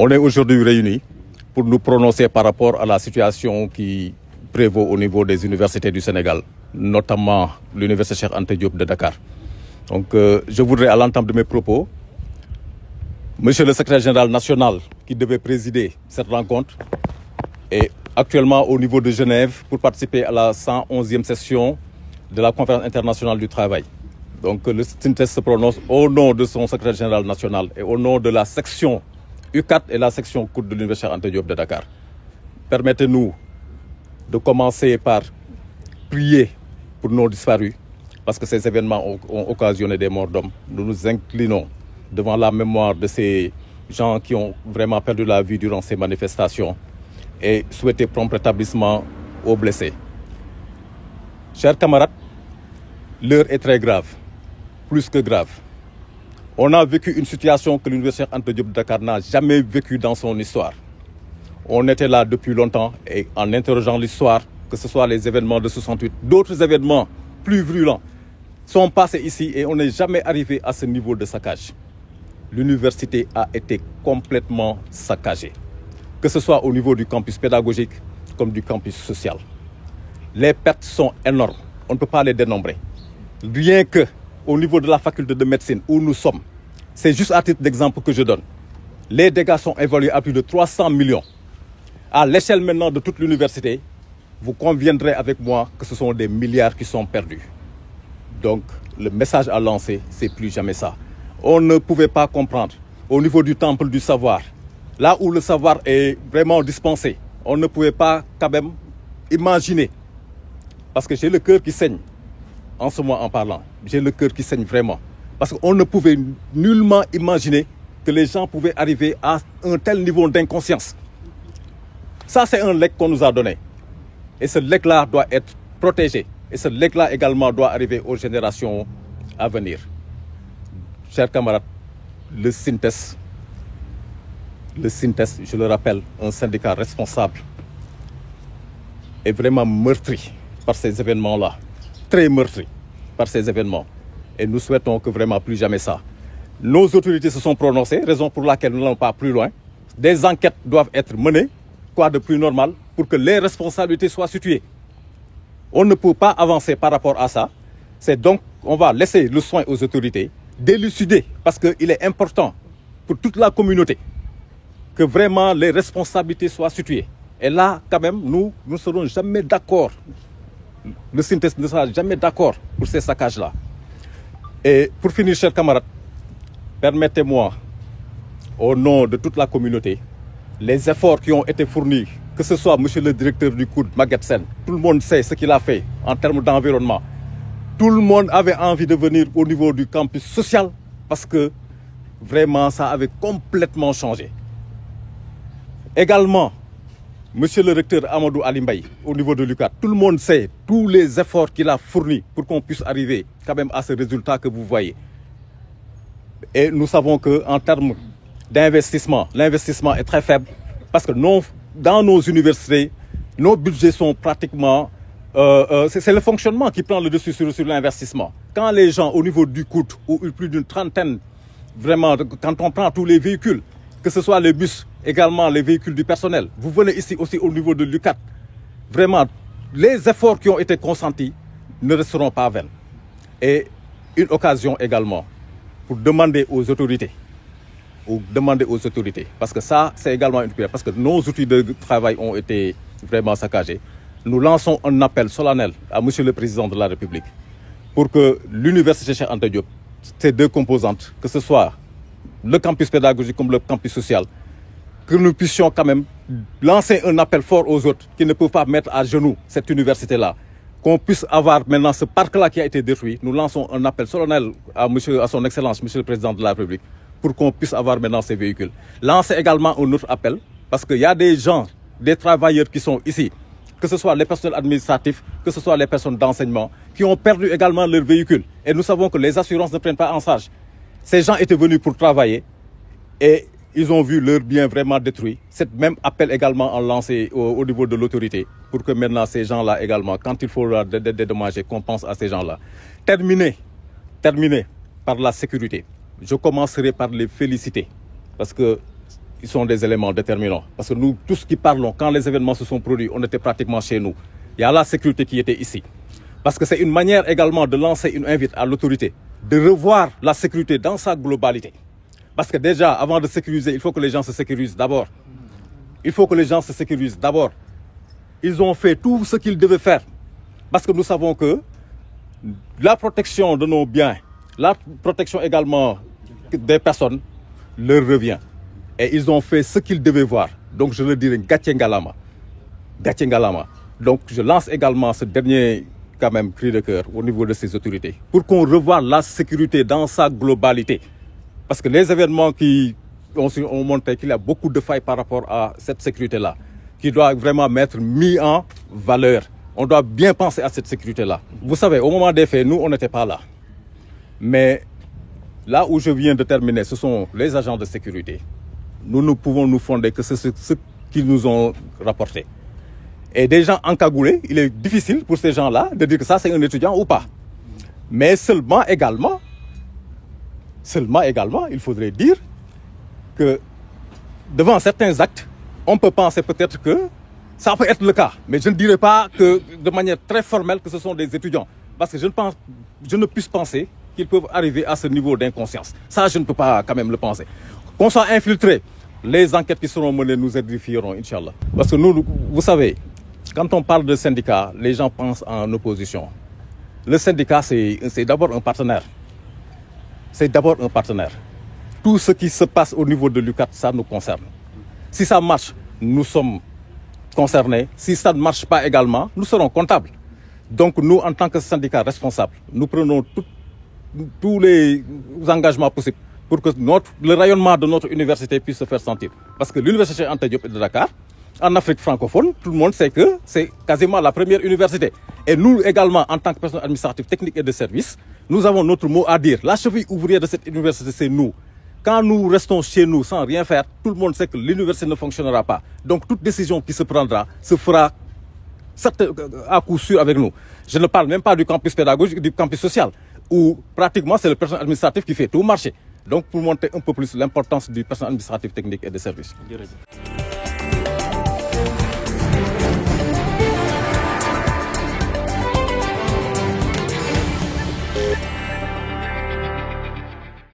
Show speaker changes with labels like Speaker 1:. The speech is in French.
Speaker 1: On est aujourd'hui réunis pour nous prononcer par rapport à la situation qui prévaut au niveau des universités du Sénégal, notamment l'université Cheikh Anta Diop de Dakar. Donc je voudrais à l'entame de mes propos, Monsieur le secrétaire général national qui devait présider cette rencontre est actuellement au niveau de Genève pour participer à la 111e session de la conférence internationale du travail. Donc le SYNTES se prononce au nom de son secrétaire général national et au nom de la section U4 et la section COUD de l'université Cheikh Anta Diop de Dakar. Permettez-nous de commencer par prier pour nos disparus parce que ces événements ont occasionné des morts d'hommes. Nous nous inclinons devant la mémoire de ces gens qui ont vraiment perdu la vie durant ces manifestations et souhaiter prompt rétablissement aux blessés. Chers camarades, l'heure est très grave, plus que grave. On a vécu une situation que l'université Anta Diop de Dakar n'a jamais vécue dans son histoire. On était là depuis longtemps et en interrogeant l'histoire, que ce soit les événements de 68, d'autres événements plus virulents sont passés ici et on n'est jamais arrivé à ce niveau de saccage. L'université a été complètement saccagée, que ce soit au niveau du campus pédagogique comme du campus social. Les pertes sont énormes, on ne peut pas les dénombrer. Rien que au niveau de la faculté de médecine où nous sommes, c'est juste à titre d'exemple que je donne. Les dégâts sont évalués à plus de 300 millions. À l'échelle maintenant de toute l'université, vous conviendrez avec moi que ce sont des milliards qui sont perdus. Donc le message à lancer, c'est plus jamais ça. On ne pouvait pas comprendre au niveau du temple du savoir, là où le savoir est vraiment dispensé, on ne pouvait pas quand même imaginer, parce que j'ai le cœur qui saigne en ce moment en parlant, j'ai le cœur qui saigne vraiment, parce qu'on ne pouvait nullement imaginer que les gens pouvaient arriver à un tel niveau d'inconscience. Ça, c'est un legs qu'on nous a donné. Et ce legs-là doit être protégé. Et ce legs-là également doit arriver aux générations à venir. Chers camarades, le SYNTES, je le rappelle, un syndicat responsable, est vraiment meurtri par ces événements-là. Très meurtri par ces événements. Et nous souhaitons que vraiment plus jamais ça. Nos autorités se sont prononcées, raison pour laquelle nous n'allons pas plus loin. Des enquêtes doivent être menées, quoi de plus normal, pour que les responsabilités soient situées. On ne peut pas avancer par rapport à ça. C'est donc, on va laisser le soin aux autorités d'élucider, parce qu'il est important pour toute la communauté que vraiment les responsabilités soient situées. Et là, quand même, nous ne serons jamais d'accord. Le SYNTES ne sera jamais d'accord pour ces saccages-là. Et pour finir, chers camarades, permettez-moi, au nom de toute la communauté, les efforts qui ont été fournis, que ce soit monsieur le directeur du COUD, Maguette Sène, tout le monde sait ce qu'il a fait en termes d'environnement. Tout le monde avait envie de venir au niveau du campus social parce que vraiment ça avait complètement changé. Également, monsieur le recteur Amadou Ali Mbaye, au niveau de l'UQAT, tout le monde sait tous les efforts qu'il a fournis pour qu'on puisse arriver quand même à ce résultat que vous voyez. Et nous savons qu'en termes d'investissement, l'investissement est très faible parce que dans nos universités, nos budgets sont pratiquement... c'est le fonctionnement qui prend le dessus sur l'investissement. Quand les gens au niveau du COUD, ou plus d'une trentaine, vraiment, quand on prend tous les véhicules, que ce soit les bus, également les véhicules du personnel, vous venez ici aussi au niveau de l'UQAT, vraiment, les efforts qui ont été consentis ne resteront pas vains. Et une occasion également pour demander aux autorités, parce que ça, c'est également une prière, parce que nos outils de travail ont été vraiment saccagés. Nous lançons un appel solennel à Monsieur le Président de la République pour que l'université Cheikh Anta Diop, ces deux composantes, que ce soit le campus pédagogique comme le campus social, que nous puissions quand même lancer un appel fort aux autres qui ne peuvent pas mettre à genoux cette université-là, qu'on puisse avoir maintenant ce parc-là qui a été détruit. Nous lançons un appel solennel à son Excellence, Monsieur le Président de la République, pour qu'on puisse avoir maintenant ces véhicules. Lancer également un autre appel, parce qu'il y a des gens, des travailleurs qui sont ici, que ce soit les personnels administratifs, que ce soit les personnes d'enseignement, qui ont perdu également leurs véhicules. Et nous savons que les assurances ne prennent pas en charge. Ces gens étaient venus pour travailler et ils ont vu leurs biens vraiment détruits. Cet même appel également en lancé au niveau de l'autorité pour que maintenant ces gens-là également, quand il faut dédommager, qu'on pense à ces gens-là. Terminer par la sécurité. Je commencerai par les féliciter parce que ils sont des éléments déterminants. Parce que nous, tous qui parlons, quand les événements se sont produits, on était pratiquement chez nous. Il y a la sécurité qui était ici. Parce que c'est une manière également de lancer une invite à l'autorité, de revoir la sécurité dans sa globalité. Parce que déjà, avant de sécuriser, il faut que les gens se sécurisent d'abord. Il faut que les gens se sécurisent d'abord. Ils ont fait tout ce qu'ils devaient faire. Parce que nous savons que la protection de nos biens, la protection également des personnes, leur revient. Et ils ont fait ce qu'ils devaient voir. Donc je le dirais, Gatien Ngalama. Gatien Ngalama. Donc je lance également ce dernier quand même cri de cœur au niveau de ces autorités. Pour qu'on revoie la sécurité dans sa globalité. Parce que les événements qui ont montré qu'il y a beaucoup de failles par rapport à cette sécurité-là, qui doit vraiment être mis en valeur. On doit bien penser à cette sécurité-là. Vous savez, au moment des faits, nous, on n'était pas là. Mais là où je viens de terminer, ce sont les agents de sécurité. Nous ne pouvons nous fonder que c'est ce qu'ils nous ont rapporté. Et des gens encagoulés, il est difficile pour ces gens-là de dire que ça c'est un étudiant ou pas. Mais seulement également, il faudrait dire que devant certains actes, on peut penser peut-être que ça peut être le cas. Mais je ne dirais pas que de manière très formelle que ce sont des étudiants. Parce que je ne puisse penser qu'ils peuvent arriver à ce niveau d'inconscience. Ça, je ne peux pas quand même le penser. Qu'on soit infiltré, les enquêtes qui seront menées nous édifieront, Inch'Allah. Parce que nous, vous savez, quand on parle de syndicat, les gens pensent en opposition. Le syndicat, c'est d'abord un partenaire. C'est d'abord un partenaire. Tout ce qui se passe au niveau de l'UCAD, ça nous concerne. Si ça marche, nous sommes concernés. Si ça ne marche pas également, nous serons comptables. Donc nous, en tant que syndicat responsable, nous prenons tous les engagements possibles pour que le rayonnement de notre université puisse se faire sentir. Parce que l'université Anta Diop de Dakar, en Afrique francophone, tout le monde sait que c'est quasiment la première université. Et nous également, en tant que personnel administratif, technique et de service, nous avons notre mot à dire. La cheville ouvrière de cette université, c'est nous. Quand nous restons chez nous sans rien faire, tout le monde sait que l'université ne fonctionnera pas. Donc toute décision qui se prendra se fera à coup sûr avec nous. Je ne parle même pas du campus pédagogique, du campus social, où pratiquement c'est le personnel administratif qui fait tout marcher. Donc pour montrer un peu plus l'importance du personnel administratif, technique et de service.